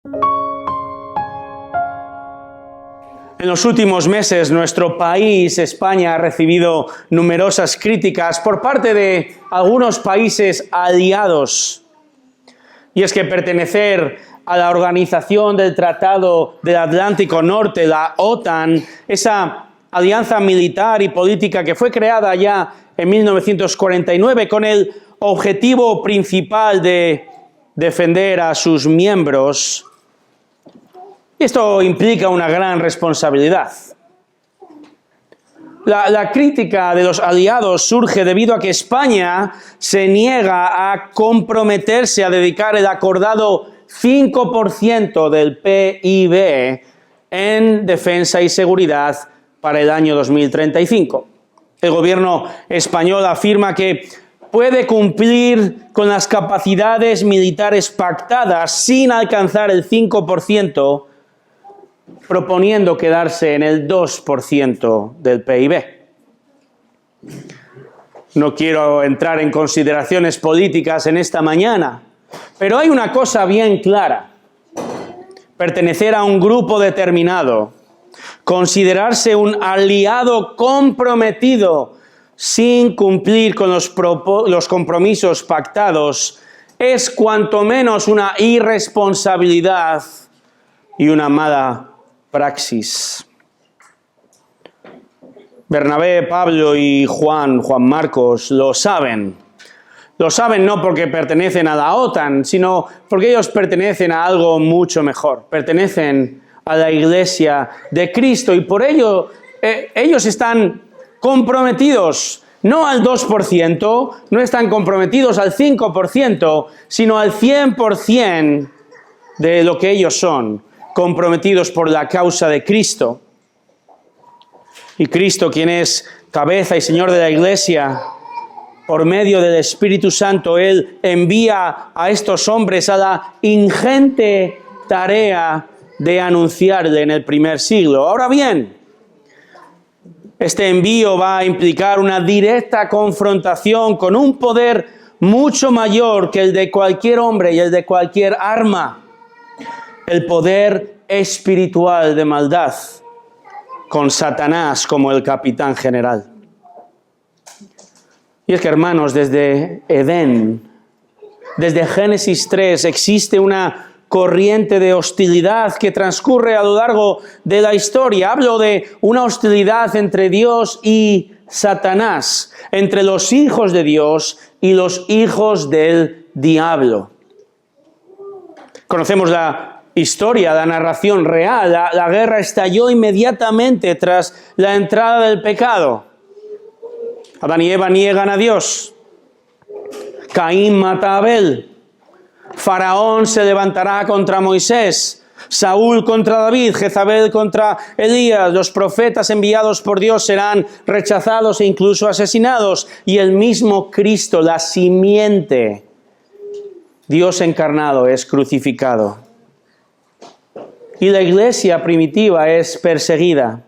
En los últimos meses, nuestro país, España, ha recibido numerosas críticas por parte de algunos países aliados. Y es que pertenecer a la Organización del Tratado del Atlántico Norte, la OTAN, esa alianza militar y política que fue creada ya en 1949 con el objetivo principal de defender a sus miembros. Esto implica una gran responsabilidad. La crítica de los aliados surge debido a que España se niega a comprometerse a dedicar el acordado 5% del PIB en defensa y seguridad para el año 2035. El gobierno español afirma que puede cumplir con las capacidades militares pactadas sin alcanzar el 5%, proponiendo quedarse en el 2% del PIB. No quiero entrar en consideraciones políticas en esta mañana, pero hay una cosa bien clara. Pertenecer a un grupo determinado, considerarse un aliado comprometido sin cumplir con los compromisos pactados, es cuanto menos una irresponsabilidad y una mala praxis. Bernabé, Pablo y Juan Marcos lo saben. Lo saben no porque pertenecen a la OTAN, sino porque ellos pertenecen a algo mucho mejor. Pertenecen a la Iglesia de Cristo y por ello ellos están comprometidos no al 2%, no están comprometidos al 5%, sino al 100% de lo que ellos son, comprometidos por la causa de Cristo. Y Cristo, quien es cabeza y Señor de la Iglesia, por medio del Espíritu Santo, Él envía a estos hombres a la ingente tarea de anunciarle en el primer siglo. Ahora bien, este envío va a implicar una directa confrontación con un poder mucho mayor que el de cualquier hombre y el de cualquier arma. El poder espiritual de maldad, con Satanás como el capitán general. Y es que, hermanos, desde Edén, desde Génesis 3, existe una corriente de hostilidad que transcurre a lo largo de la historia. Hablo de una hostilidad entre Dios y Satanás, entre los hijos de Dios y los hijos del diablo. Conocemos la historia, la narración real. La guerra estalló inmediatamente tras la entrada del pecado. Adán y Eva niegan a Dios. Caín mata a Abel. Faraón se levantará contra Moisés. Saúl contra David. Jezabel contra Elías. Los profetas enviados por Dios serán rechazados e incluso asesinados. Y el mismo Cristo, la simiente, Dios encarnado, es crucificado. Y la iglesia primitiva es perseguida.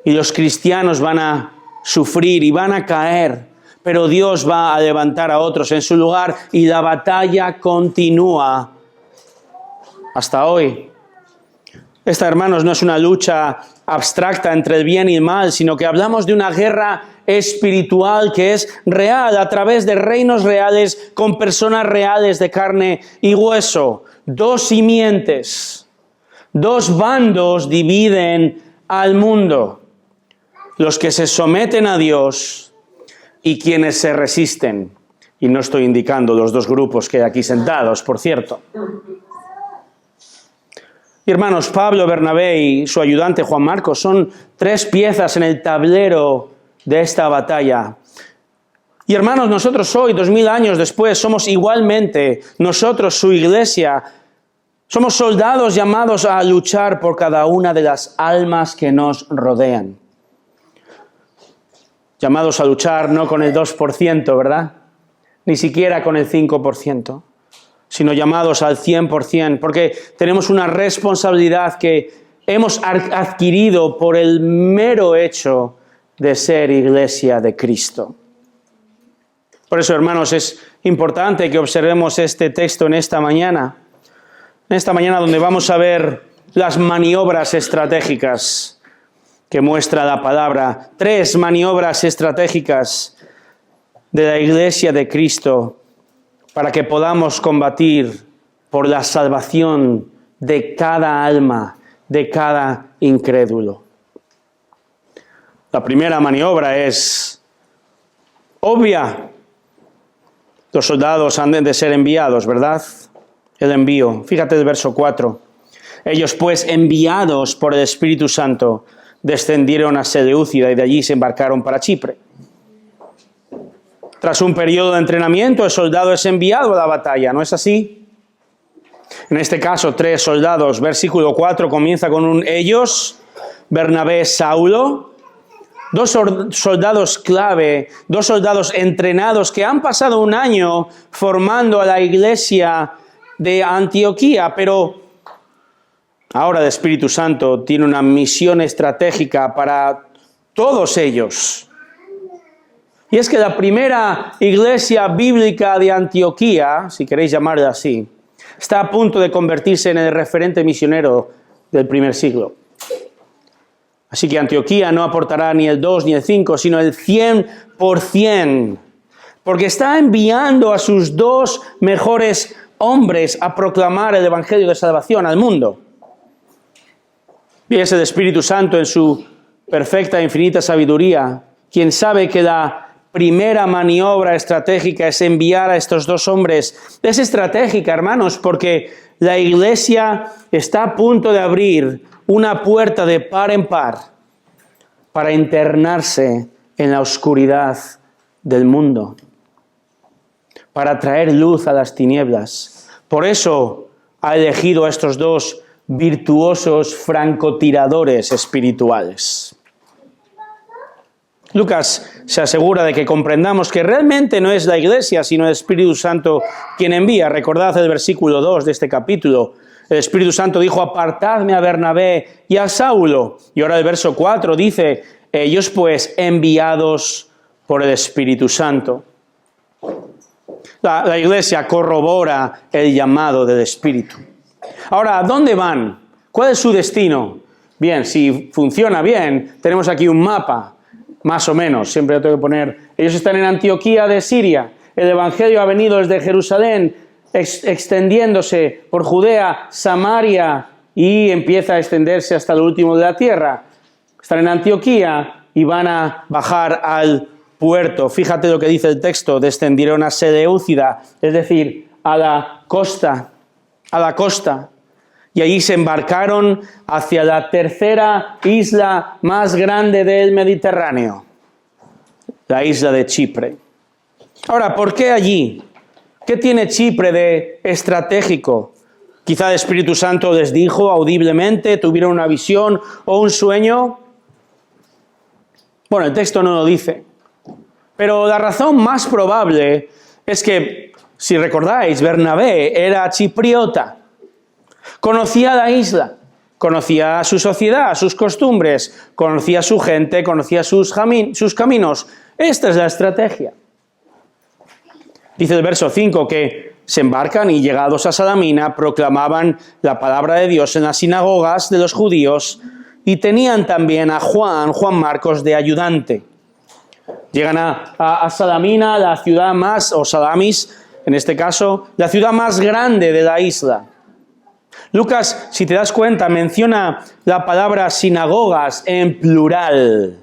Y los cristianos van a sufrir y van a caer. Pero Dios va a levantar a otros en su lugar y la batalla continúa hasta hoy. Esta, hermanos, no es una lucha abstracta entre el bien y el mal, sino que hablamos de una guerra espiritual que es real a través de reinos reales con personas reales de carne y hueso. Dos simientes, dos bandos dividen al mundo. Los que se someten a Dios y quienes se resisten. Y no estoy indicando los dos grupos que hay aquí sentados, por cierto. Y hermanos, Pablo, Bernabé y su ayudante Juan Marcos son tres piezas en el tablero de esta batalla. Y hermanos, nosotros hoy, 2000 años después, somos igualmente, nosotros, su iglesia, somos soldados llamados a luchar por cada una de las almas que nos rodean. Llamados a luchar no con el 2%, ¿verdad? Ni siquiera con el 5%, sino llamados al 100%, porque tenemos una responsabilidad que hemos adquirido por el mero hecho de ser iglesia de Cristo. Por eso, hermanos, es importante que observemos este texto en esta mañana. En esta mañana donde vamos a ver las maniobras estratégicas que muestra la palabra. 3 maniobras estratégicas de la Iglesia de Cristo para que podamos combatir por la salvación de cada alma, de cada incrédulo. La primera maniobra es obvia. Los soldados han de ser enviados, ¿verdad? El envío. Fíjate el verso 4. Ellos pues, enviados por el Espíritu Santo, descendieron a Seleucia y de allí se embarcaron para Chipre. Tras un periodo de entrenamiento, el soldado es enviado a la batalla, ¿no es así? En este caso, 3 soldados. Versículo 4 comienza con un ellos, Bernabé, Saulo. 2 soldados clave, 2 soldados entrenados que han pasado un año formando a la iglesia de Antioquía, pero ahora el Espíritu Santo tiene una misión estratégica para todos ellos. Y es que la primera iglesia bíblica de Antioquía, si queréis llamarla así, está a punto de convertirse en el referente misionero del primer siglo. Así que Antioquía no aportará ni el 2 ni el 5, sino el 100%, porque está enviando a sus 2 mejores hombres a proclamar el evangelio de salvación al mundo. Y es el Espíritu Santo en su perfecta e infinita sabiduría quien sabe que la primera maniobra estratégica es enviar a estos 2 hombres. Es estratégica, hermanos, porque la iglesia está a punto de abrir una puerta de par en par para internarse en la oscuridad del mundo, para traer luz a las tinieblas. Por eso ha elegido a estos 2 virtuosos francotiradores espirituales. Lucas se asegura de que comprendamos que realmente no es la iglesia, sino el Espíritu Santo quien envía. Recordad el versículo 2 de este capítulo. El Espíritu Santo dijo, apartadme a Bernabé y a Saulo. Y ahora el verso 4 dice, ellos pues enviados por el Espíritu Santo. La iglesia corrobora el llamado del Espíritu. Ahora, ¿a dónde van? ¿Cuál es su destino? Bien, si funciona bien, tenemos aquí un mapa, más o menos. Siempre lo tengo que poner. Ellos están en Antioquía de Siria. El Evangelio ha venido desde Jerusalén, extendiéndose por Judea, Samaria y empieza a extenderse hasta lo último de la tierra. Están en Antioquía y van a bajar al puerto. Fíjate lo que dice el texto, descendieron a Seleucida, es decir, a la costa, y allí se embarcaron hacia la tercera isla más grande del Mediterráneo, la isla de Chipre. Ahora, ¿por qué allí? ¿Qué tiene Chipre de estratégico? Quizá el Espíritu Santo les dijo audiblemente, tuvieron una visión o un sueño. Bueno, el texto no lo dice. Pero la razón más probable es que, si recordáis, Bernabé era chipriota. Conocía la isla, conocía su sociedad, sus costumbres, conocía su gente, conocía sus caminos. Esta es la estrategia. Dice el verso 5 que se embarcan y llegados a Salamina proclamaban la palabra de Dios en las sinagogas de los judíos y tenían también a Juan Marcos de ayudante. Llegan a Salamina, la ciudad más, o Salamis, en este caso, la ciudad más grande de la isla. Lucas, si te das cuenta, menciona la palabra sinagogas en plural.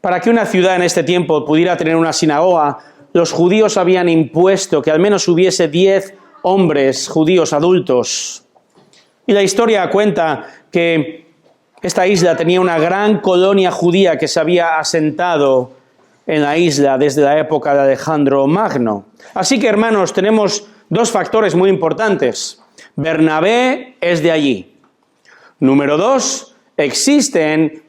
Para que una ciudad en este tiempo pudiera tener una sinagoga, los judíos habían impuesto que al menos hubiese 10 hombres judíos adultos. Y la historia cuenta que esta isla tenía una gran colonia judía que se había asentado en la isla desde la época de Alejandro Magno. Así que, hermanos, tenemos 2 factores muy importantes. Bernabé es de allí. Número 2, existe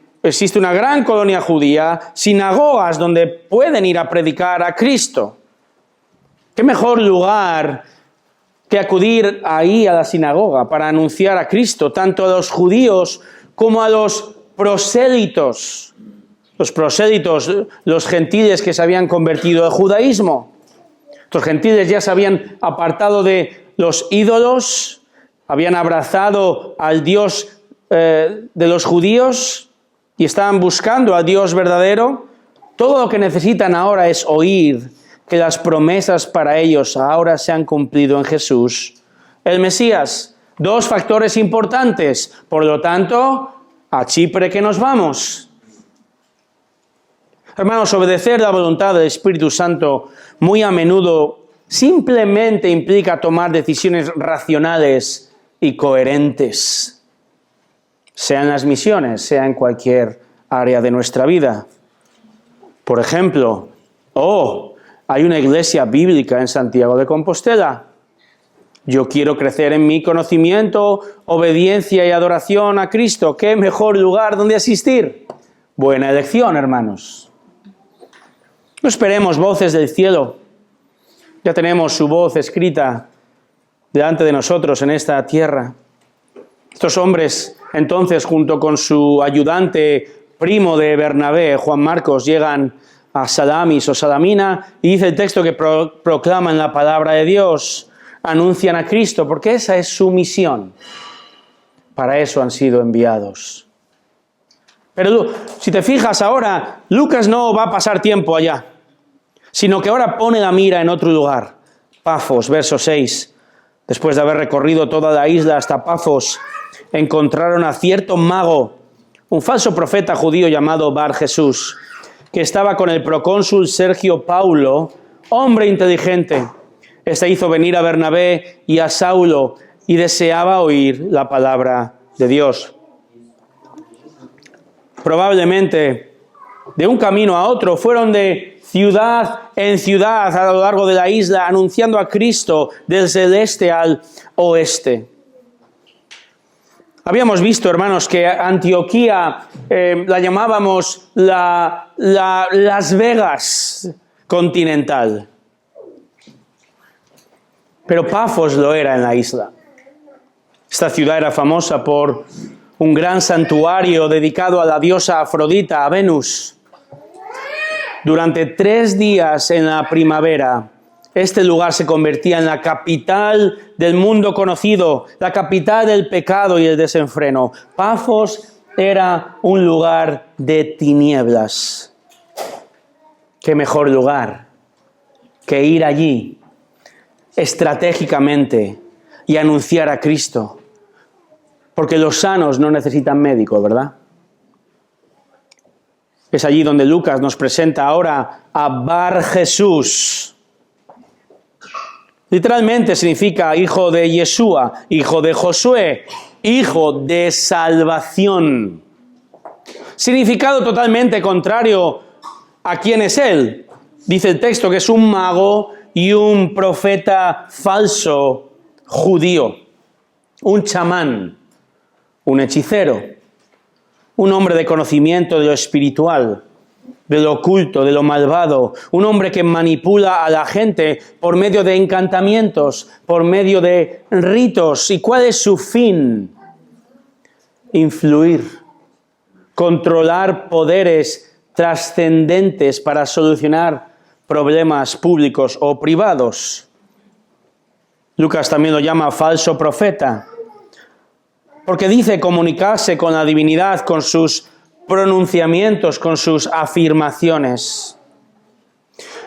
una gran colonia judía, sinagogas donde pueden ir a predicar a Cristo. ¿Qué mejor lugar que acudir ahí a la sinagoga para anunciar a Cristo, tanto a los judíos como a los prosélitos? Los prosélitos, los gentiles que se habían convertido al judaísmo. Estos gentiles ya se habían apartado de los ídolos, habían abrazado al Dios de los judíos y estaban buscando al Dios verdadero. Todo lo que necesitan ahora es oír que las promesas para ellos ahora se han cumplido en Jesús, el Mesías. Dos factores importantes. Por lo tanto, a Chipre que nos vamos. Hermanos, obedecer la voluntad del Espíritu Santo muy a menudo simplemente implica tomar decisiones racionales y coherentes, sea en las misiones, sea en cualquier área de nuestra vida. Por ejemplo, hay una iglesia bíblica en Santiago de Compostela. Yo quiero crecer en mi conocimiento, obediencia y adoración a Cristo. ¿Qué mejor lugar donde asistir? Buena elección, hermanos. No esperemos voces del cielo. Ya tenemos su voz escrita delante de nosotros en esta tierra. Estos hombres, entonces, junto con su ayudante primo de Bernabé, Juan Marcos, llegan a Salamis o Salamina y dice el texto que proclaman la palabra de Dios, anuncian a Cristo, porque esa es su misión. Para eso han sido enviados. Pero si te fijas ahora, Lucas no va a pasar tiempo allá, sino que ahora pone la mira en otro lugar. Pafos, verso 6. Después de haber recorrido toda la isla hasta Pafos, encontraron a cierto mago, un falso profeta judío llamado Bar Jesús, que estaba con el procónsul Sergio Paulo, hombre inteligente. Este hizo venir a Bernabé y a Saulo y deseaba oír la palabra de Dios. Probablemente de un camino a otro fueron de ciudad en ciudad a lo largo de la isla anunciando a Cristo desde el este al oeste. Habíamos visto, hermanos, que Antioquía la llamábamos Las Vegas continental. Pero Pafos lo era en la isla. Esta ciudad era famosa por un gran santuario dedicado a la diosa Afrodita, a Venus. Durante 3 días en la primavera, este lugar se convertía en la capital del mundo conocido, la capital del pecado y el desenfreno. Pafos era un lugar de tinieblas. ¿Qué mejor lugar que ir allí estratégicamente y anunciar a Cristo? Porque los sanos no necesitan médico, ¿verdad? Es allí donde Lucas nos presenta ahora a Bar Jesús. Literalmente significa hijo de Yeshua, hijo de Josué, hijo de salvación. Significado totalmente contrario a quién es él. Dice el texto que es un mago y un profeta falso judío, un chamán, un hechicero, un hombre de conocimiento de lo espiritual, de lo oculto, de lo malvado, un hombre que manipula a la gente por medio de encantamientos, por medio de ritos. ¿Y cuál es su fin? Influir, controlar poderes trascendentes para solucionar problemas públicos o privados. Lucas también lo llama falso profeta, porque dice comunicarse con la divinidad, con sus pronunciamientos, con sus afirmaciones.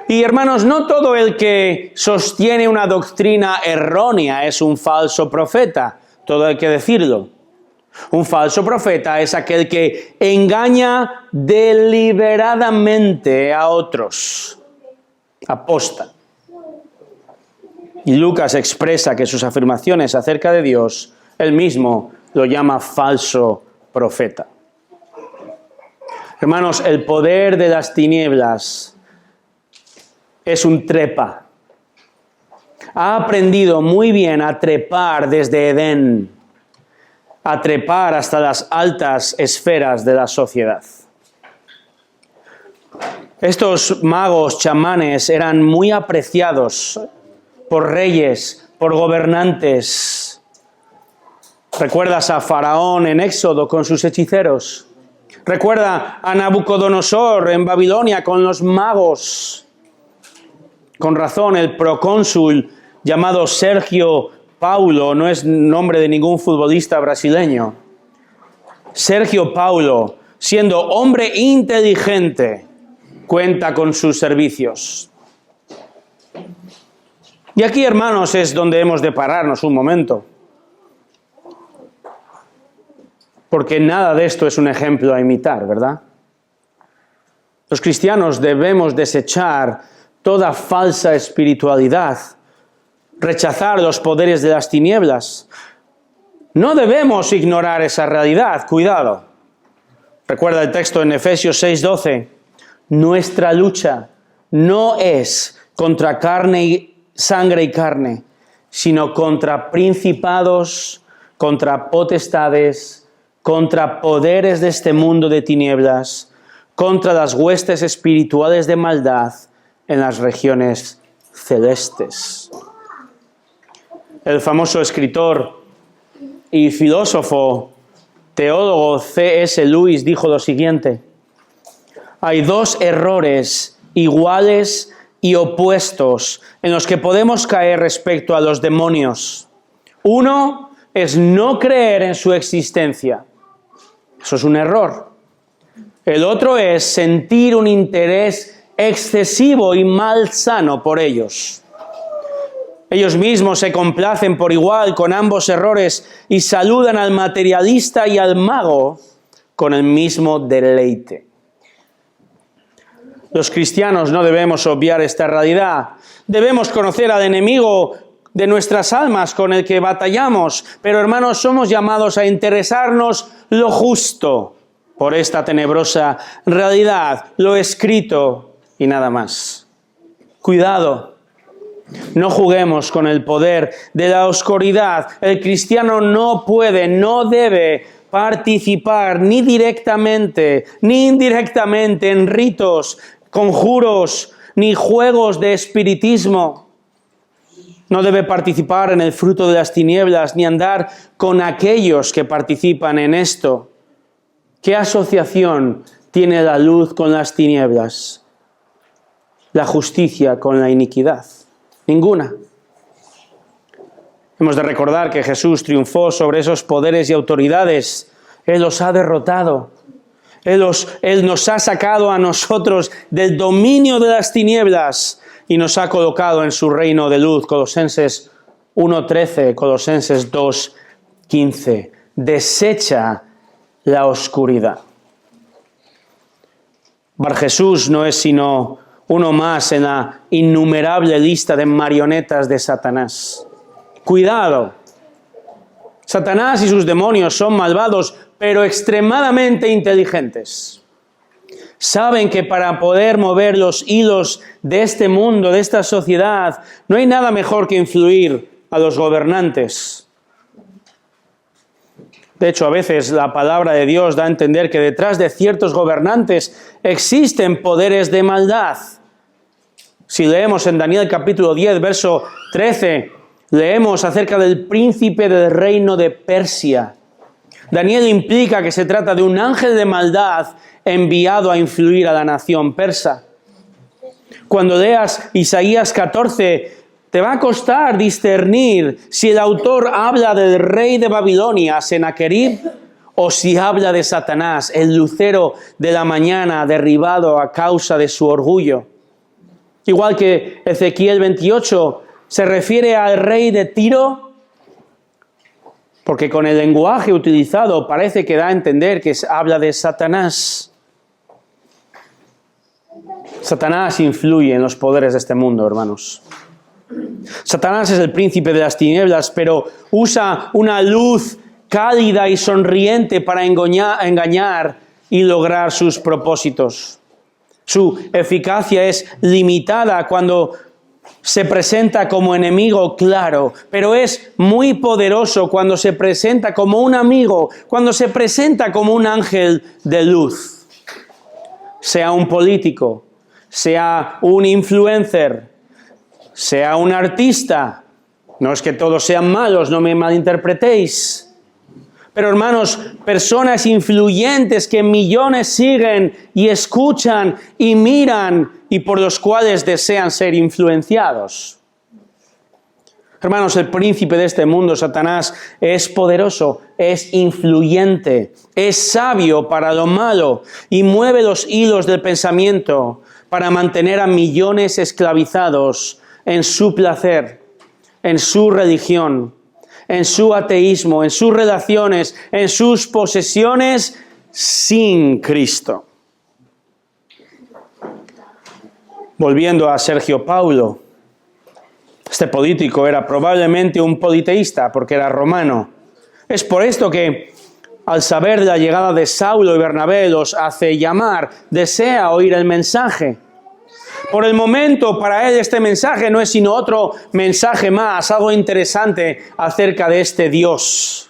Y hermanos, no todo el que sostiene una doctrina errónea es un falso profeta, todo hay que decirlo. Un falso profeta es aquel que engaña deliberadamente a otros, aposta. Y Lucas expresa que sus afirmaciones acerca de Dios, él mismo lo llama falso profeta. Hermanos, el poder de las tinieblas es un trepa. Ha aprendido muy bien a trepar desde Edén, a trepar hasta las altas esferas de la sociedad. Estos magos chamanes eran muy apreciados por reyes, por gobernantes. ¿Recuerdas a Faraón en Éxodo con sus hechiceros? Recuerda a Nabucodonosor en Babilonia con los magos. con razón, el procónsul llamado Sergio Paulo, no es nombre de ningún futbolista brasileño. Sergio Paulo, siendo hombre inteligente, cuenta con sus servicios. Y aquí, hermanos, es donde hemos de pararnos un momento. Porque nada de esto es un ejemplo a imitar, ¿verdad? Los cristianos debemos desechar toda falsa espiritualidad, rechazar los poderes de las tinieblas. No debemos ignorar esa realidad, cuidado. Recuerda el texto en Efesios 6:12. Nuestra lucha no es contra sangre y carne, sino contra principados, contra potestades, contra poderes de este mundo de tinieblas, contra las huestes espirituales de maldad en las regiones celestes. El famoso escritor y filósofo, teólogo C.S. Lewis dijo lo siguiente: hay dos errores iguales y opuestos en los que podemos caer respecto a los demonios. Uno es no creer en su existencia. Eso es un error. El otro es sentir un interés excesivo y malsano por ellos. Ellos mismos se complacen por igual con ambos errores y saludan al materialista y al mago con el mismo deleite. Los cristianos no debemos obviar esta realidad. Debemos conocer al enemigo de nuestras almas con el que batallamos, pero hermanos, somos llamados a interesarnos lo justo por esta tenebrosa realidad, lo escrito y nada más. Cuidado, no juguemos con el poder de la oscuridad. El cristiano no puede, no debe participar ni directamente ni indirectamente en ritos, conjuros, ni juegos de espiritismo. No debe participar en el fruto de las tinieblas, ni andar con aquellos que participan en esto. ¿Qué asociación tiene la luz con las tinieblas? La justicia con la iniquidad. Ninguna. Hemos de recordar que Jesús triunfó sobre esos poderes y autoridades. Él los ha derrotado. Él nos ha sacado a nosotros del dominio de las tinieblas y nos ha colocado en su reino de luz. Colosenses 1:13, Colosenses 2:15. Desecha la oscuridad. Bar Jesús no es sino uno más en la innumerable lista de marionetas de Satanás. Cuidado. Satanás y sus demonios son malvados, pero extremadamente inteligentes. Saben que para poder mover los hilos de este mundo, de esta sociedad, no hay nada mejor que influir a los gobernantes. De hecho, a veces la palabra de Dios da a entender que detrás de ciertos gobernantes existen poderes de maldad. Si leemos en Daniel capítulo 10, verso 13, leemos acerca del príncipe del reino de Persia. Daniel implica que se trata de un ángel de maldad enviado a influir a la nación persa. Cuando leas Isaías 14, te va a costar discernir si el autor habla del rey de Babilonia, Sennacherib, o si habla de Satanás, el lucero de la mañana derribado a causa de su orgullo. Igual que Ezequiel 28 se refiere al rey de Tiro, porque con el lenguaje utilizado parece que da a entender que habla de Satanás. Satanás influye en los poderes de este mundo, hermanos. Satanás es el príncipe de las tinieblas, pero usa una luz cálida y sonriente para engañar y lograr sus propósitos. Su eficacia es limitada cuando se presenta como enemigo, claro, pero es muy poderoso cuando se presenta como un amigo, cuando se presenta como un ángel de luz. Sea un político, sea un influencer, sea un artista. No es que todos sean malos, no me malinterpretéis. Pero hermanos, personas influyentes que millones siguen y escuchan y miran y por los cuales desean ser influenciados. Hermanos, el príncipe de este mundo, Satanás, es poderoso, es influyente, es sabio para lo malo y mueve los hilos del pensamiento para mantener a millones esclavizados en su placer, en su religión, en su ateísmo, en sus relaciones, en sus posesiones, sin Cristo. Volviendo a Sergio Paulo, este político era probablemente un politeísta porque era romano. Es por esto que, al saber de la llegada de Saulo y Bernabé, los hace llamar, desea oír el mensaje. Por el momento, para él este mensaje no es sino otro mensaje más, algo interesante acerca de este Dios.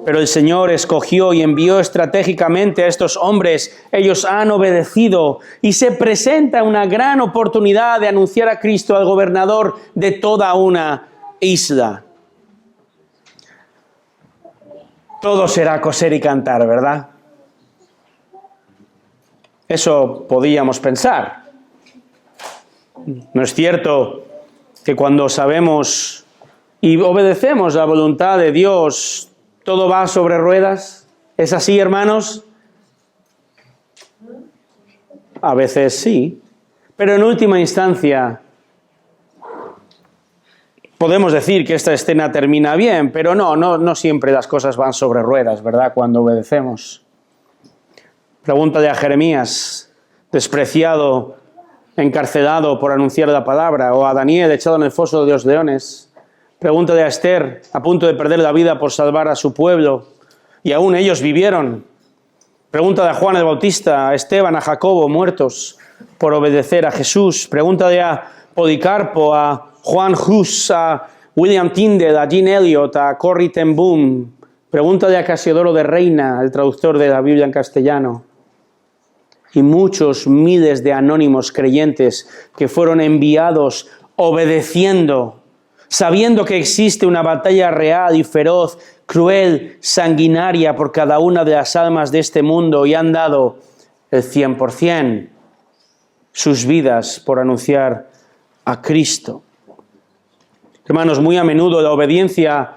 Pero el Señor escogió y envió estratégicamente a estos hombres. Ellos han obedecido y se presenta una gran oportunidad de anunciar a Cristo al gobernador de toda una isla. Todo será coser y cantar, ¿verdad? Eso podíamos pensar. ¿No es cierto que cuando sabemos y obedecemos la voluntad de Dios, todo va sobre ruedas? ¿Es así, hermanos? A veces sí, pero en última instancia podemos decir que esta escena termina bien, pero no siempre las cosas van sobre ruedas, ¿verdad? Cuando obedecemos. Pregúntale a Jeremías, despreciado, encarcelado por anunciar la palabra, o a Daniel echado en el foso de los leones. Pregúntale a Esther, a punto de perder la vida por salvar a su pueblo, y aún ellos vivieron. Pregúntale a Juan el Bautista, a Esteban, a Jacobo, muertos por obedecer a Jesús. Pregúntale a Policarpo, a Juan Hus, a William Tyndale, a Jean Elliot, a Corrie ten Boom. Pregúntale a Casiodoro de Reina, el traductor de la Biblia en castellano. Y muchos miles de anónimos creyentes que fueron enviados obedeciendo, sabiendo que existe una batalla real y feroz, cruel, sanguinaria por cada una de las almas de este mundo, y han dado el 100% sus vidas por anunciar a Cristo. Hermanos, muy a menudo la obediencia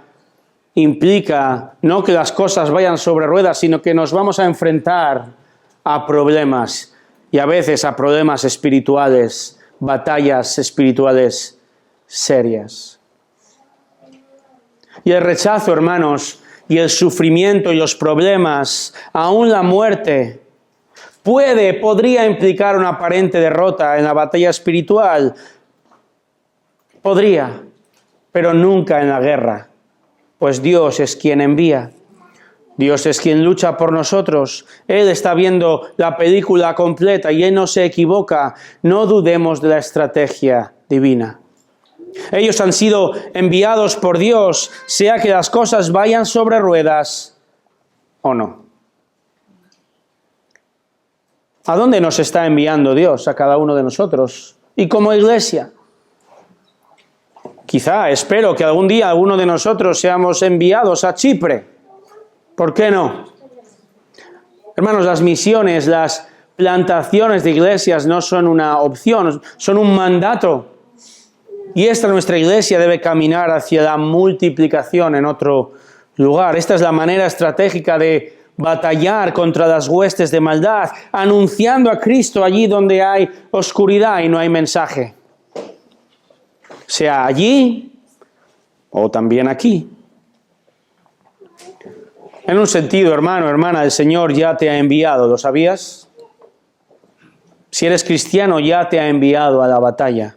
implica no que las cosas vayan sobre ruedas, sino que nos vamos a enfrentar a problemas, y a veces a problemas espirituales, batallas espirituales serias. Y el rechazo, hermanos, y el sufrimiento y los problemas, aún la muerte, podría implicar una aparente derrota en la batalla espiritual. Podría, pero nunca en la guerra, pues Dios es quien envía. Dios es quien lucha por nosotros. Él está viendo la película completa y Él no se equivoca. No dudemos de la estrategia divina. Ellos han sido enviados por Dios, sea que las cosas vayan sobre ruedas o no. ¿A dónde nos está enviando Dios a cada uno de nosotros? Y como iglesia. Quizá, espero que algún día alguno de nosotros seamos enviados a Chipre. ¿Por qué no? Hermanos, las misiones, las plantaciones de iglesias no son una opción, son un mandato. Y nuestra iglesia debe caminar hacia la multiplicación en otro lugar. Esta es la manera estratégica de batallar contra las huestes de maldad, anunciando a Cristo allí donde hay oscuridad y no hay mensaje. Sea allí o también aquí. En un sentido, hermano, hermana, el Señor ya te ha enviado, ¿lo sabías? Si eres cristiano, ya te ha enviado a la batalla.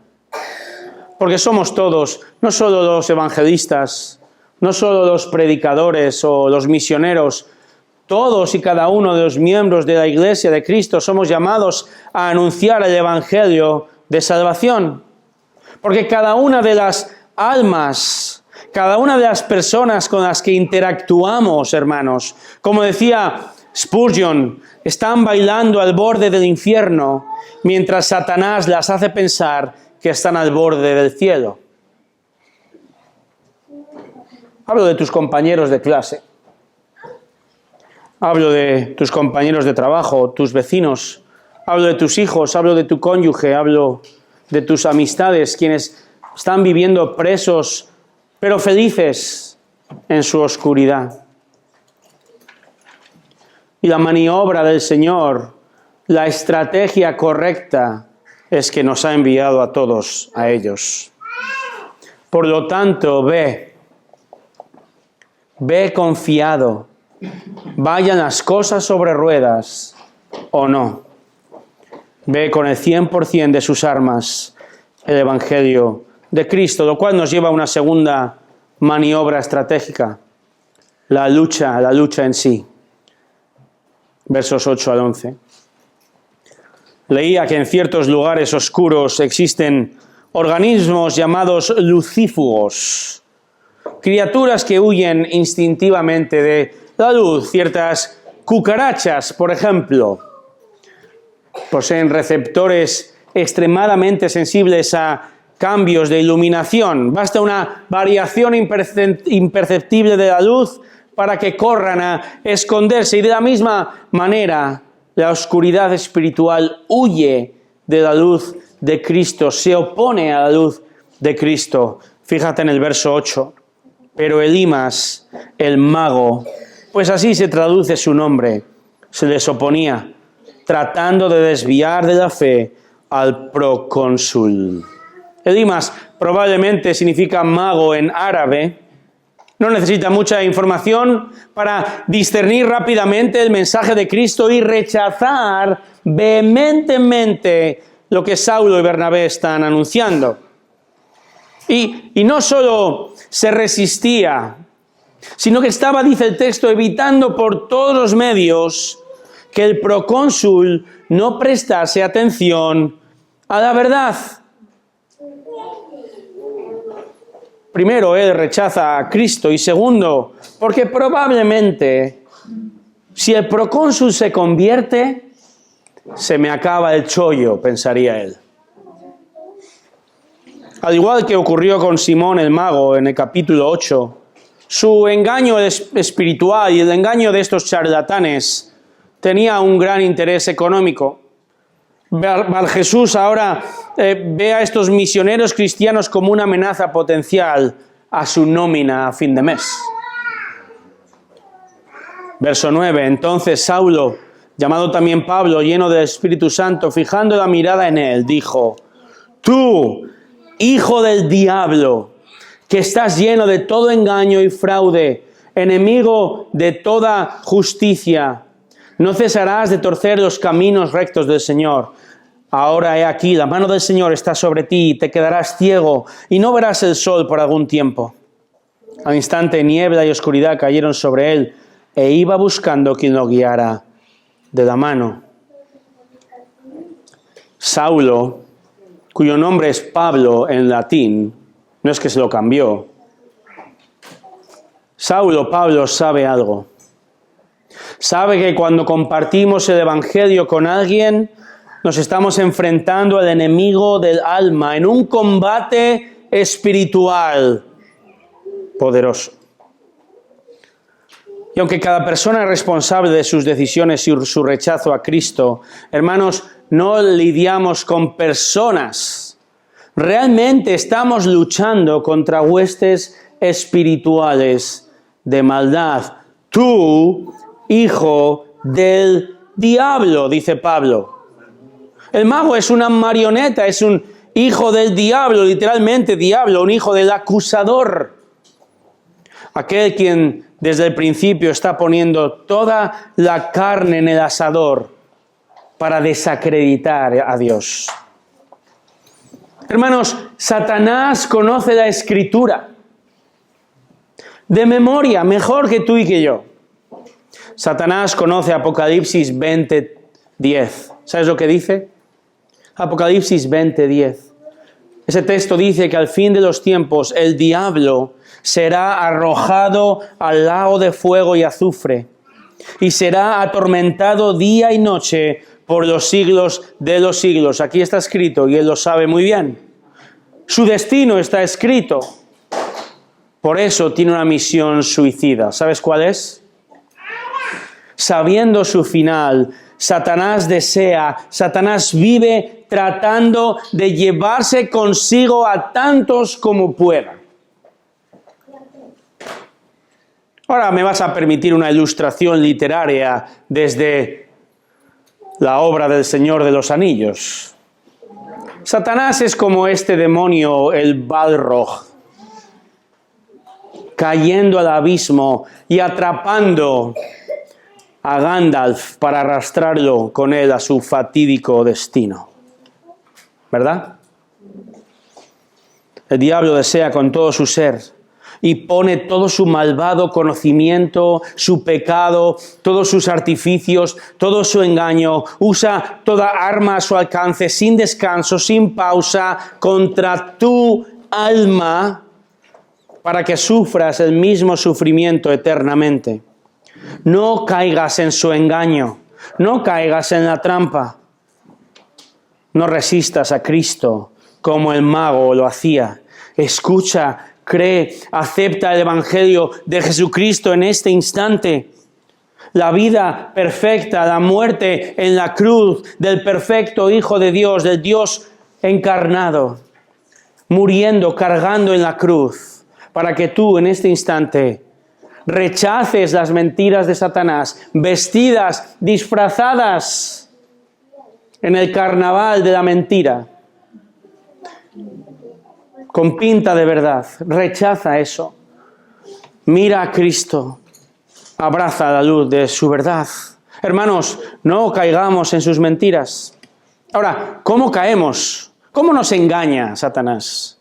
Porque somos todos, no solo los evangelistas, no solo los predicadores o los misioneros, todos y cada uno de los miembros de la Iglesia de Cristo somos llamados a anunciar el Evangelio de salvación. Porque cada una de las almas, cada una de las personas con las que interactuamos, hermanos, como decía Spurgeon, están bailando al borde del infierno, mientras Satanás las hace pensar que están al borde del cielo. Hablo de tus compañeros de clase. Hablo de tus compañeros de trabajo, tus vecinos. Hablo de tus hijos, hablo de tu cónyuge, hablo de tus amistades, quienes están viviendo presos, pero felices en su oscuridad. Y la maniobra del Señor, la estrategia correcta, es que nos ha enviado a todos a ellos. Por lo tanto, ve confiado, vayan las cosas sobre ruedas o no. Ve con el 100% de sus armas el Evangelio de Cristo, lo cual nos lleva a una segunda maniobra estratégica, la lucha en sí. Versos 8 al 11. Leía que en ciertos lugares oscuros existen organismos llamados lucífugos, criaturas que huyen instintivamente de la luz. Ciertas cucarachas, por ejemplo, poseen receptores extremadamente sensibles a cambios de iluminación. Basta una variación imperceptible de la luz para que corran a esconderse. Y de la misma manera, la oscuridad espiritual huye de la luz de Cristo, se opone a la luz de Cristo. Fíjate en el verso 8. Pero Elimas, el mago, pues así se traduce su nombre, se les oponía, tratando de desviar de la fe al procónsul. Elimas probablemente significa mago en árabe. No necesita mucha información para discernir rápidamente el mensaje de Cristo y rechazar vehementemente lo que Saulo y Bernabé están anunciando. Y no solo se resistía, sino que estaba, dice el texto, evitando por todos los medios que el procónsul no prestase atención a la verdad. Primero, él rechaza a Cristo, y segundo, porque probablemente si el procónsul se convierte, se me acaba el chollo, pensaría él. Al igual que ocurrió con Simón el mago en el capítulo 8, su engaño espiritual y el engaño de estos charlatanes tenía un gran interés económico. Jesús ahora ve a estos misioneros cristianos como una amenaza potencial a su nómina a fin de mes. Verso 9. Entonces Saulo, llamado también Pablo, lleno del Espíritu Santo, fijando la mirada en él, dijo: Tú, hijo del diablo, que estás lleno de todo engaño y fraude, enemigo de toda justicia, no cesarás de torcer los caminos rectos del Señor. Ahora he aquí, la mano del Señor está sobre ti, y te quedarás ciego, y no verás el sol por algún tiempo. Al instante niebla y oscuridad cayeron sobre él, e iba buscando quien lo guiara de la mano. Saulo, cuyo nombre es Pablo en latín, no es que se lo cambió. Saulo, Pablo, sabe algo. Sabe que cuando compartimos el Evangelio con alguien, nos estamos enfrentando al enemigo del alma en un combate espiritual poderoso. Y aunque cada persona es responsable de sus decisiones y su rechazo a Cristo, hermanos, no lidiamos con personas. Realmente estamos luchando contra huestes espirituales de maldad. Tú, hijo del diablo, dice Pablo. El mago es una marioneta, es un hijo del diablo, literalmente diablo, un hijo del acusador. Aquel quien desde el principio está poniendo toda la carne en el asador para desacreditar a Dios. Hermanos, Satanás conoce la Escritura de memoria, mejor que tú y que yo. Satanás conoce Apocalipsis 20:10. ¿Sabes lo que dice? Apocalipsis 20:10. Ese texto dice que al fin de los tiempos el diablo será arrojado al lago de fuego y azufre y será atormentado día y noche por los siglos de los siglos. Aquí está escrito y él lo sabe muy bien. Su destino está escrito. Por eso tiene una misión suicida. ¿Sabes cuál es? Sabiendo su final, Satanás vive tratando de llevarse consigo a tantos como pueda. Ahora me vas a permitir una ilustración literaria desde la obra del Señor de los Anillos. Satanás es como este demonio, el Balrog, cayendo al abismo y atrapando a Gandalf para arrastrarlo con él a su fatídico destino. ¿Verdad? El diablo desea con todo su ser y pone todo su malvado conocimiento, su pecado, todos sus artificios, todo su engaño, usa toda arma a su alcance, sin descanso, sin pausa, contra tu alma, para que sufras el mismo sufrimiento eternamente. No caigas en su engaño, no caigas en la trampa. No resistas a Cristo como el mago lo hacía. Escucha, cree, acepta el Evangelio de Jesucristo en este instante. La vida perfecta, la muerte en la cruz del perfecto Hijo de Dios, del Dios encarnado, muriendo, cargando en la cruz, para que tú en este instante rechaces las mentiras de Satanás, vestidas, disfrazadas en el carnaval de la mentira, con pinta de verdad. Rechaza eso. Mira a Cristo. Abraza la luz de su verdad. Hermanos, no caigamos en sus mentiras. Ahora, ¿cómo caemos? ¿Cómo nos engaña Satanás?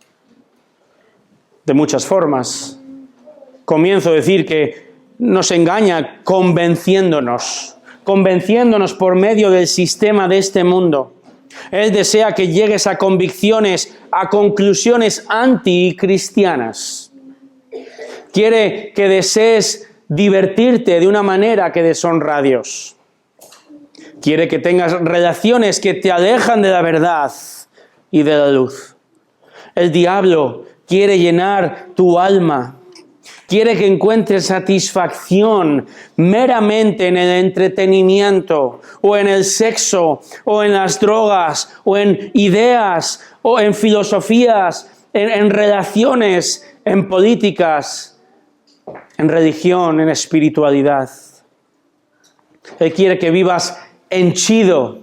De muchas formas. Comienzo a decir que nos engaña convenciéndonos por medio del sistema de este mundo. Él desea que llegues a convicciones, a conclusiones anticristianas. Quiere que desees divertirte de una manera que deshonra a Dios. Quiere que tengas relaciones que te alejan de la verdad y de la luz. El diablo quiere llenar tu alma. Quiere que encuentres satisfacción meramente en el entretenimiento, o en el sexo, o en las drogas, o en ideas, o en filosofías, en relaciones, en políticas, en religión, en espiritualidad. Él quiere que vivas henchido,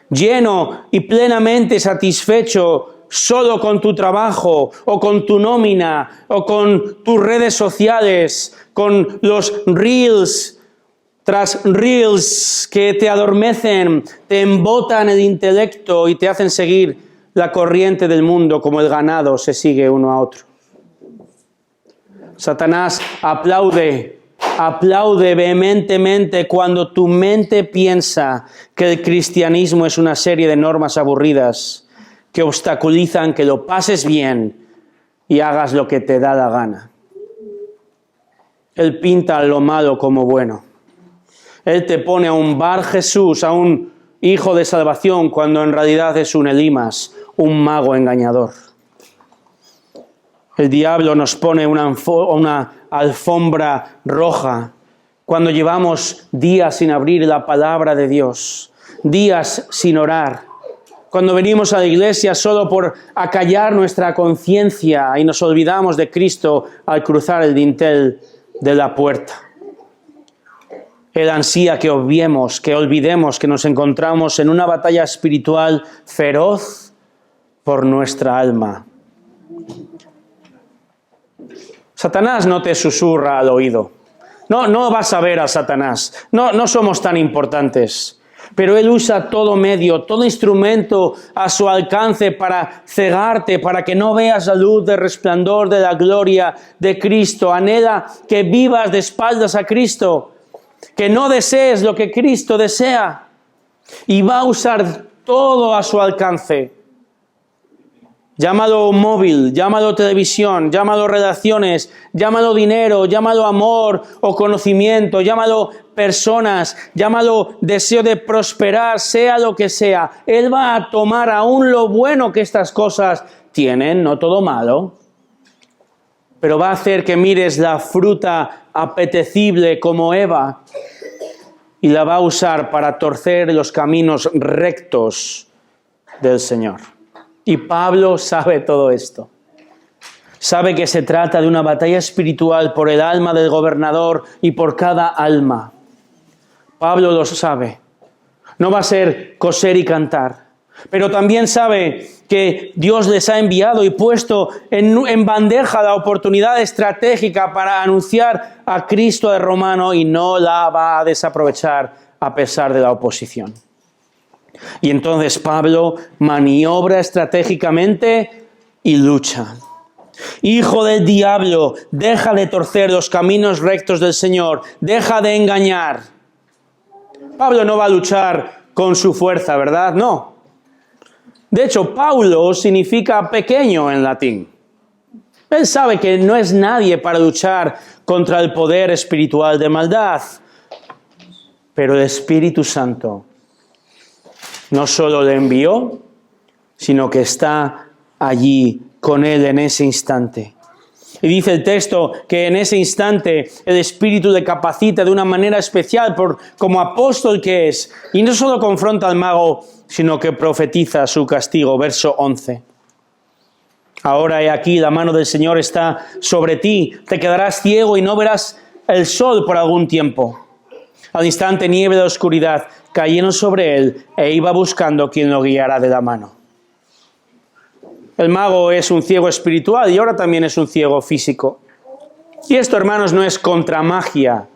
lleno y plenamente satisfecho solo con tu trabajo, o con tu nómina, o con tus redes sociales, con los reels tras reels que te adormecen, te embotan el intelecto y te hacen seguir la corriente del mundo como el ganado se sigue uno a otro. Satanás aplaude vehementemente cuando tu mente piensa que el cristianismo es una serie de normas aburridas que obstaculizan que lo pases bien y hagas lo que te da la gana. Él pinta lo malo como bueno. Él te pone a un Bar Jesús, a un hijo de salvación, cuando en realidad es un Elimas, un mago engañador. El diablo nos pone una alfombra roja cuando llevamos días sin abrir la palabra de Dios, días sin orar. Cuando venimos a la iglesia solo por acallar nuestra conciencia y nos olvidamos de Cristo al cruzar el dintel de la puerta. Él ansía que olvidemos que nos encontramos en una batalla espiritual feroz por nuestra alma. Satanás no te susurra al oído. No vas a ver a Satanás. No somos tan importantes. Pero él usa todo medio, todo instrumento a su alcance para cegarte, para que no veas la luz del resplandor de la gloria de Cristo. Anhela que vivas de espaldas a Cristo, que no desees lo que Cristo desea. Y va a usar todo a su alcance. Llámalo móvil, llámalo televisión, llámalo relaciones, llámalo dinero, llámalo amor o conocimiento, llámalo personas, llámalo deseo de prosperar, sea lo que sea. Él va a tomar aún lo bueno que estas cosas tienen, no todo malo. pero va a hacer que mires la fruta apetecible como Eva y la va a usar para torcer los caminos rectos del Señor. Y Pablo sabe todo esto. Sabe que se trata de una batalla espiritual por el alma del gobernador y por cada alma. Pablo lo sabe. No va a ser coser y cantar. Pero también sabe que Dios les ha enviado y puesto en bandeja la oportunidad estratégica para anunciar a Cristo al romano y no la va a desaprovechar a pesar de la oposición. Y entonces Pablo maniobra estratégicamente y lucha. Hijo del diablo, deja de torcer los caminos rectos del Señor, deja de engañar. Pablo no va a luchar con su fuerza, ¿verdad? No. De hecho, Paulo significa pequeño en latín. Él sabe que no es nadie para luchar contra el poder espiritual de maldad. Pero el Espíritu Santo no solo le envió, sino que está allí con él en ese instante. Y dice el texto que en ese instante el Espíritu le capacita de una manera especial como apóstol que es. Y no solo confronta al mago, sino que profetiza su castigo. Verso 11. Ahora he aquí, la mano del Señor está sobre ti. Te quedarás ciego y no verás el sol por algún tiempo. Al instante niebla de oscuridad cayeron sobre él e iba buscando quien lo guiara de la mano. El mago es un ciego espiritual y ahora también es un ciego físico. Y esto, hermanos, no es contramagia.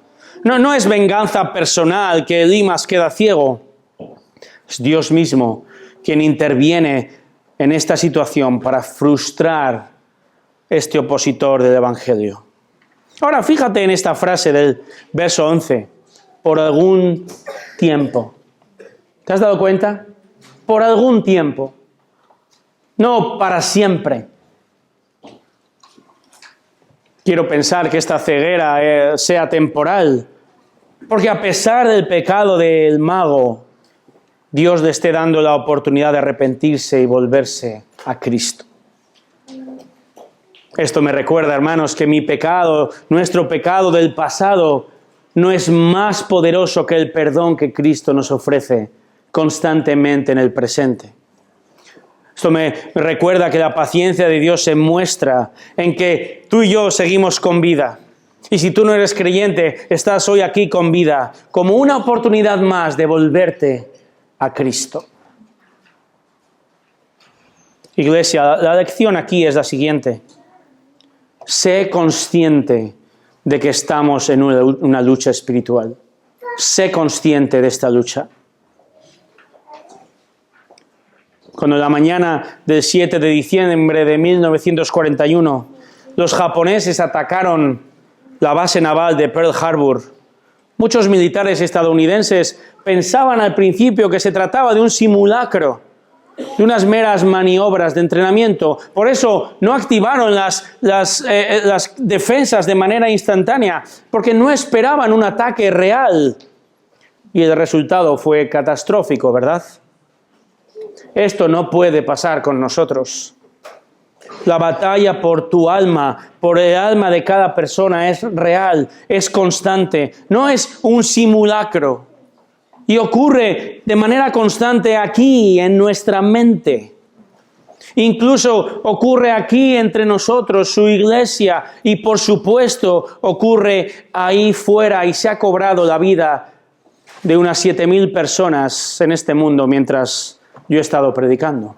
No es venganza personal que Elimas queda ciego. Es Dios mismo quien interviene en esta situación para frustrar este opositor del Evangelio. Ahora, fíjate en esta frase del verso 11. Por algún tiempo. ¿Te has dado cuenta? Por algún tiempo. No para siempre. Quiero pensar que esta ceguera sea temporal, porque a pesar del pecado del mago, Dios le esté dando la oportunidad de arrepentirse y volverse a Cristo. Esto me recuerda, hermanos, que mi pecado, nuestro pecado del pasado, no es más poderoso que el perdón que Cristo nos ofrece constantemente en el presente. Esto me recuerda que la paciencia de Dios se muestra en que tú y yo seguimos con vida. Y si tú no eres creyente, estás hoy aquí con vida, como una oportunidad más de volverte a Cristo. Iglesia, la lección aquí es la siguiente. Sé consciente de que estamos en una lucha espiritual. Sé consciente de esta lucha. Cuando en la mañana del 7 de diciembre de 1941 los japoneses atacaron la base naval de Pearl Harbor, muchos militares estadounidenses pensaban al principio que se trataba de un simulacro, de unas meras maniobras de entrenamiento. Por eso no activaron las defensas de manera instantánea, porque no esperaban un ataque real. Y el resultado fue catastrófico, ¿verdad? Esto no puede pasar con nosotros. La batalla por tu alma, por el alma de cada persona es real, es constante, no es un simulacro. Y ocurre de manera constante aquí, en nuestra mente. Incluso ocurre aquí entre nosotros, su iglesia, y por supuesto ocurre ahí fuera y se ha cobrado la vida de unas 7,000 personas en este mundo mientras yo he estado predicando.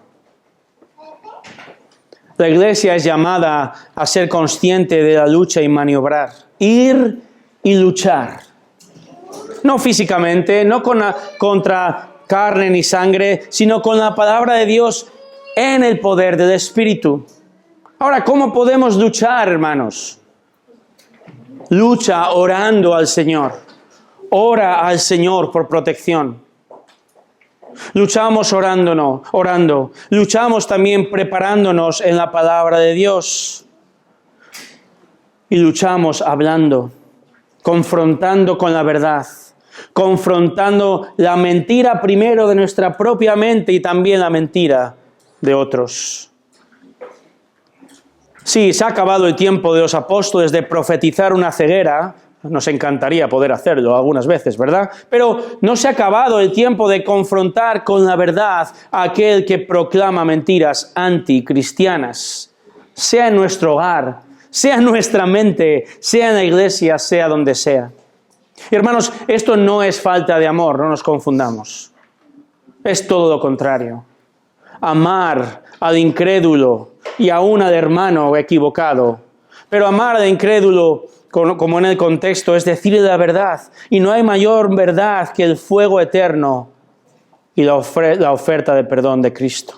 La iglesia es llamada a ser consciente de la lucha y maniobrar, ir y luchar. No físicamente, no contra carne ni sangre, sino con la palabra de Dios en el poder del Espíritu. Ahora, ¿cómo podemos luchar, hermanos? Lucha orando al Señor. Ora al Señor por protección. Luchamos orando. Luchamos también preparándonos en la palabra de Dios. Y luchamos hablando, confrontando con la verdad, confrontando la mentira primero de nuestra propia mente y también la mentira de otros. Sí, se ha acabado el tiempo de los apóstoles de profetizar una ceguera. Nos encantaría poder hacerlo algunas veces, ¿verdad? Pero no se ha acabado el tiempo de confrontar con la verdad a aquel que proclama mentiras anticristianas. Sea en nuestro hogar, sea en nuestra mente, sea en la iglesia, sea donde sea. Hermanos, esto no es falta de amor, no nos confundamos. Es todo lo contrario. Amar al incrédulo y aún al hermano equivocado. Pero amar al incrédulo, como en el contexto, es decirle la verdad. Y no hay mayor verdad que el fuego eterno y la oferta de perdón de Cristo.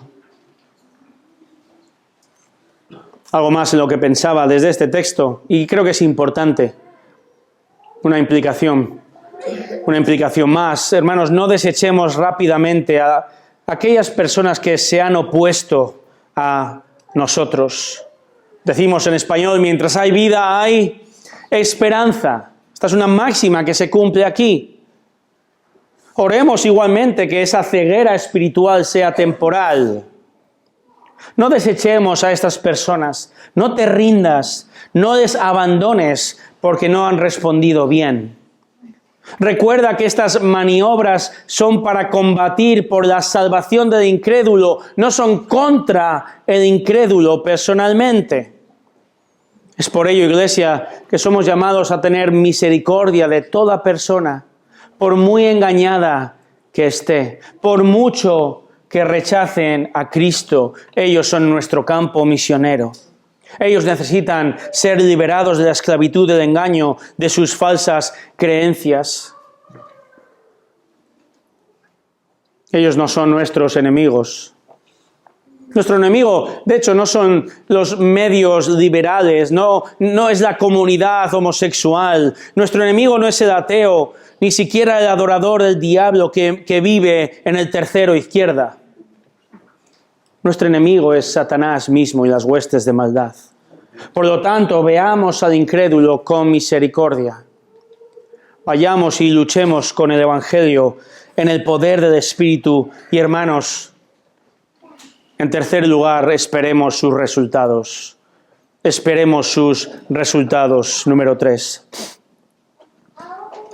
Algo más en lo que pensaba desde este texto, y creo que es importante, una implicación más. Hermanos, no desechemos rápidamente a aquellas personas que se han opuesto a nosotros. Decimos en español, mientras hay vida hay esperanza. Esta es una máxima que se cumple aquí. Oremos igualmente que esa ceguera espiritual sea temporal. No desechemos a estas personas, no te rindas, no les abandones porque no han respondido bien. Recuerda que estas maniobras son para combatir por la salvación del incrédulo, no son contra el incrédulo personalmente. Es por ello, iglesia, que somos llamados a tener misericordia de toda persona, por muy engañada que esté, por mucho que rechacen a Cristo. Ellos son nuestro campo misionero. Ellos necesitan ser liberados de la esclavitud del engaño, de sus falsas creencias. Ellos no son nuestros enemigos. Nuestro enemigo, de hecho, no son los medios liberales, no es la comunidad homosexual. Nuestro enemigo no es el ateo, ni siquiera el adorador del diablo que vive en el tercero izquierda. Nuestro enemigo es Satanás mismo y las huestes de maldad. Por lo tanto, veamos al incrédulo con misericordia. Vayamos y luchemos con el Evangelio en el poder del Espíritu. Y hermanos, en tercer lugar, esperemos sus resultados. Esperemos sus resultados. Número 3.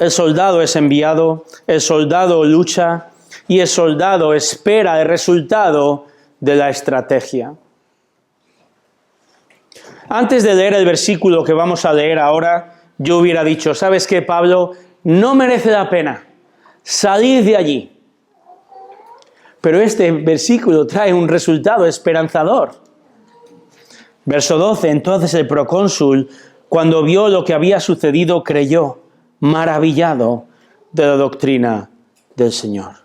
El soldado es enviado, el soldado lucha y el soldado espera el resultado de la estrategia. Antes de leer el versículo que vamos a leer ahora, yo hubiera dicho, ¿sabes qué, Pablo? No merece la pena salir de allí. Pero este versículo trae un resultado esperanzador. Verso 12, entonces el procónsul, cuando vio lo que había sucedido, creyó, maravillado de la doctrina del Señor.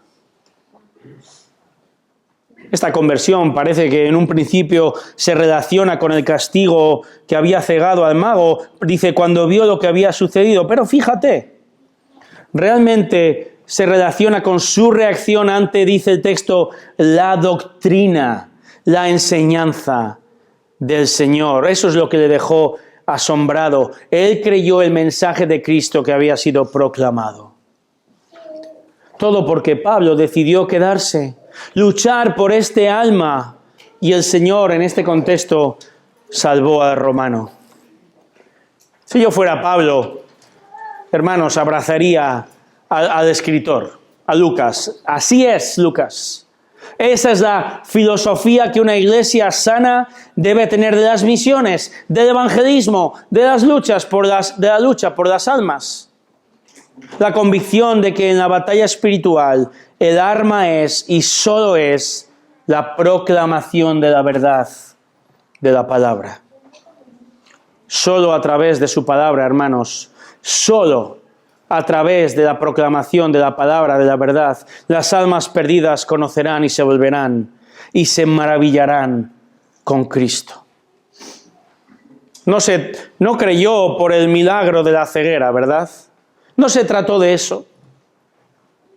Esta conversión parece que en un principio se relaciona con el castigo que había cegado al mago. Dice, cuando vio lo que había sucedido. Pero fíjate, realmente se relaciona con su reacción ante, dice el texto, la doctrina, la enseñanza del Señor. Eso es lo que le dejó asombrado. Él creyó el mensaje de Cristo que había sido proclamado. Todo porque Pablo decidió quedarse, luchar por este alma, y el Señor en este contexto salvó al romano. Si yo fuera Pablo, hermanos, abrazaría al escritor, a Lucas. Así es, Lucas. Esa es la filosofía que una iglesia sana debe tener de las misiones, del evangelismo, de las luchas de la lucha por las almas. La convicción de que en la batalla espiritual el arma es y solo es la proclamación de la verdad de la palabra. Solo a través de su palabra, hermanos, solo a través de la proclamación de la palabra de la verdad, las almas perdidas conocerán y se volverán y se maravillarán con Cristo. No creyó por el milagro de la ceguera, ¿verdad? No se trató de eso.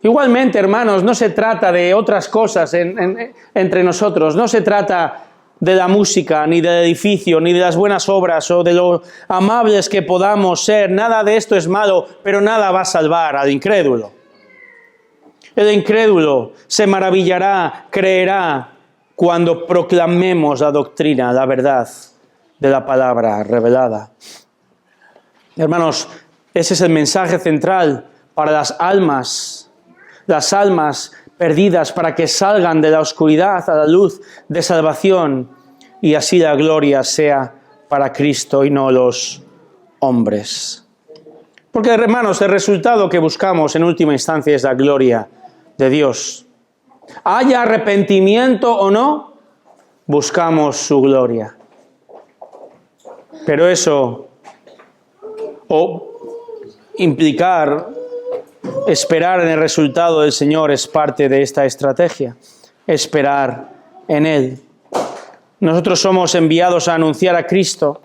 Igualmente, hermanos, no se trata de otras cosas entre nosotros. No se trata de la música, ni del edificio, ni de las buenas obras, o de lo amables que podamos ser. Nada de esto es malo, pero nada va a salvar al incrédulo. El incrédulo se maravillará, creerá, cuando proclamemos la doctrina, la verdad de la palabra revelada. Hermanos, ese es el mensaje central para las almas perdidas, para que salgan de la oscuridad a la luz de salvación y así la gloria sea para Cristo y no los hombres. Porque, hermanos, el resultado que buscamos en última instancia es la gloria de Dios. Haya arrepentimiento o no, buscamos su gloria. Pero eso, o implicar, esperar en el resultado del Señor es parte de esta estrategia. Esperar en Él. Nosotros somos enviados a anunciar a Cristo.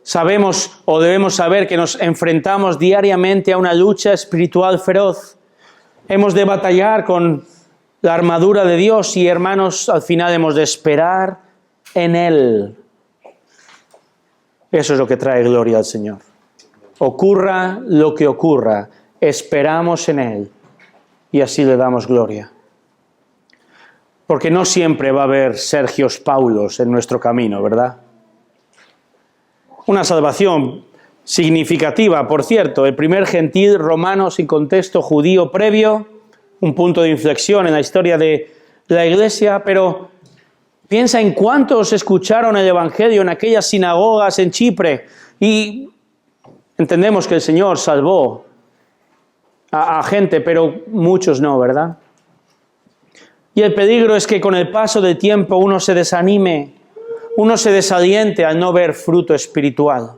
Sabemos o debemos saber que nos enfrentamos diariamente a una lucha espiritual feroz. Hemos de batallar con la armadura de Dios y, hermanos, al final hemos de esperar en Él. Eso es lo que trae gloria al Señor. Ocurra lo que ocurra, esperamos en Él y así le damos gloria. Porque no siempre va a haber Sergios Paulos en nuestro camino, ¿verdad? Una salvación significativa, por cierto, el primer gentil romano sin contexto judío previo, un punto de inflexión en la historia de la Iglesia, pero piensa en cuántos escucharon el Evangelio en aquellas sinagogas en Chipre y entendemos que el Señor salvó a gente, pero muchos no, ¿verdad? Y el peligro es que con el paso del tiempo uno se desanime, uno se desaliente al no ver fruto espiritual.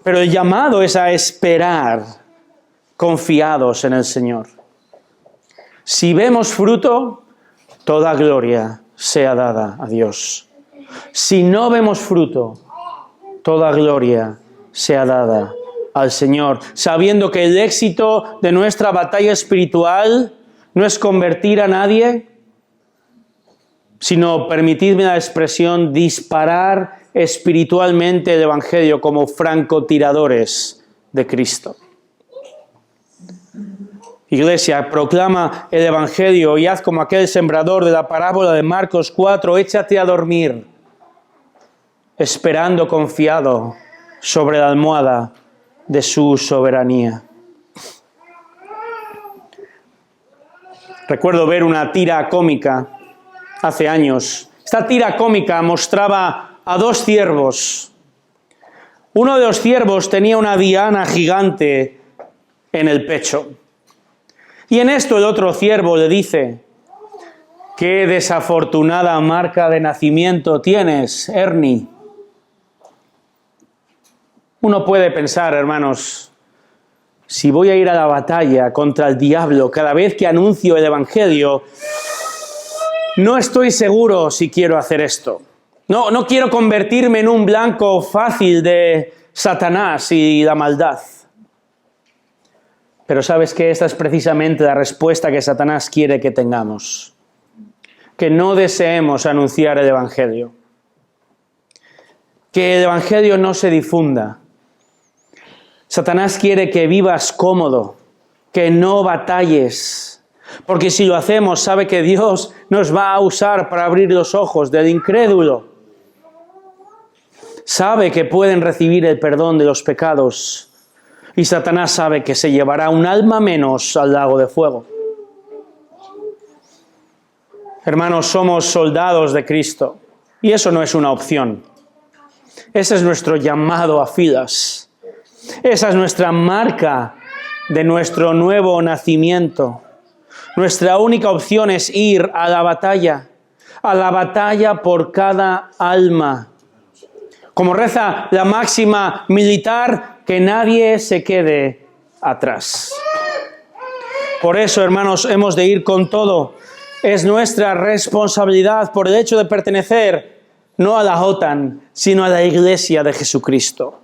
Pero el llamado es a esperar confiados en el Señor. Si vemos fruto, toda gloria sea dada a Dios. Si no vemos fruto, toda gloria sea dada al Señor, sabiendo que el éxito de nuestra batalla espiritual no es convertir a nadie, sino, permitidme la expresión, disparar espiritualmente el Evangelio como francotiradores de Cristo. Iglesia, proclama el Evangelio y haz como aquel sembrador de la parábola de Marcos 4, échate a dormir, esperando confiado sobre la almohada de su soberanía. Recuerdo ver una tira cómica hace años. Esta tira cómica mostraba a dos ciervos. Uno de los ciervos tenía una diana gigante en el pecho. Y en esto el otro ciervo le dice: «Qué desafortunada marca de nacimiento tienes, Ernie». Uno puede pensar, hermanos, si voy a ir a la batalla contra el diablo cada vez que anuncio el Evangelio, no estoy seguro si quiero hacer esto. No quiero convertirme en un blanco fácil de Satanás y la maldad. Pero ¿sabes qué? Esta es precisamente la respuesta que Satanás quiere que tengamos. Que no deseemos anunciar el Evangelio. Que el Evangelio no se difunda. Satanás quiere que vivas cómodo, que no batalles. Porque si lo hacemos, sabe que Dios nos va a usar para abrir los ojos del incrédulo. Sabe que pueden recibir el perdón de los pecados. Y Satanás sabe que se llevará un alma menos al lago de fuego. Hermanos, somos soldados de Cristo. Y eso no es una opción. Ese es nuestro llamado a filas. Esa es nuestra marca de nuestro nuevo nacimiento. Nuestra única opción es ir a la batalla por cada alma. Como reza la máxima militar, que nadie se quede atrás. Por eso, hermanos, hemos de ir con todo. Es nuestra responsabilidad por el hecho de pertenecer no a la OTAN, sino a la Iglesia de Jesucristo.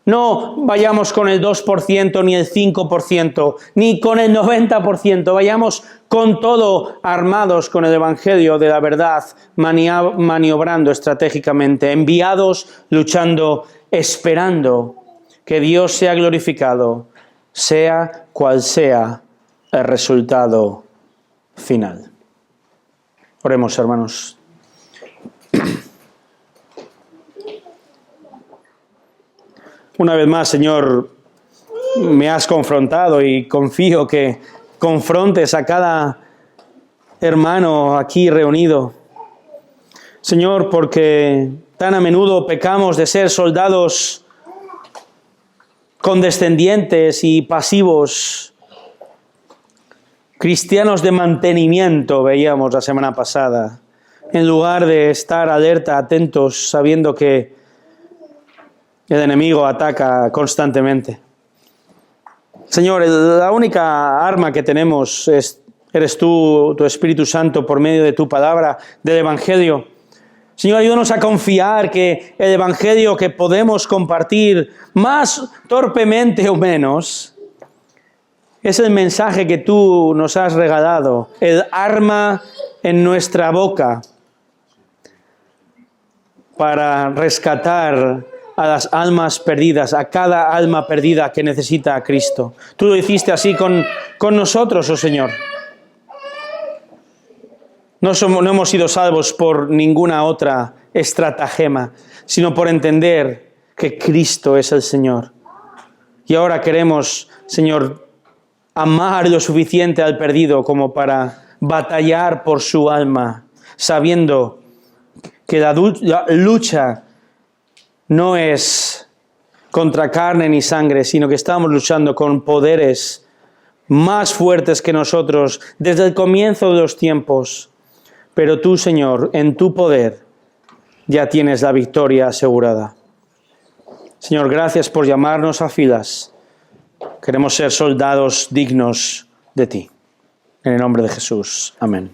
No vayamos con el 2%, ni el 5%, ni con el 90%. Vayamos con todo armados con el Evangelio de la verdad, maniobrando estratégicamente, enviados, luchando, esperando que Dios sea glorificado, sea cual sea el resultado final. Oremos, hermanos. Una vez más, Señor, me has confrontado y confío que confrontes a cada hermano aquí reunido. Señor, porque tan a menudo pecamos de ser soldados condescendientes y pasivos, cristianos de mantenimiento, veíamos la semana pasada, en lugar de estar alerta, atentos, sabiendo que el enemigo ataca constantemente. Señor, la única arma que tenemos eres tú, tu Espíritu Santo, por medio de tu palabra, del Evangelio. Señor, ayúdanos a confiar que el Evangelio que podemos compartir, más torpemente o menos, es el mensaje que tú nos has regalado, el arma en nuestra boca para rescatar a las almas perdidas, a cada alma perdida que necesita a Cristo. Tú lo hiciste así con nosotros, oh Señor. No hemos sido salvos por ninguna otra estratagema, sino por entender que Cristo es el Señor. Y ahora queremos, Señor, amar lo suficiente al perdido como para batallar por su alma, sabiendo que la lucha no es contra carne ni sangre, sino que estamos luchando con poderes más fuertes que nosotros desde el comienzo de los tiempos. Pero tú, Señor, en tu poder ya tienes la victoria asegurada. Señor, gracias por llamarnos a filas. Queremos ser soldados dignos de ti. En el nombre de Jesús. Amén.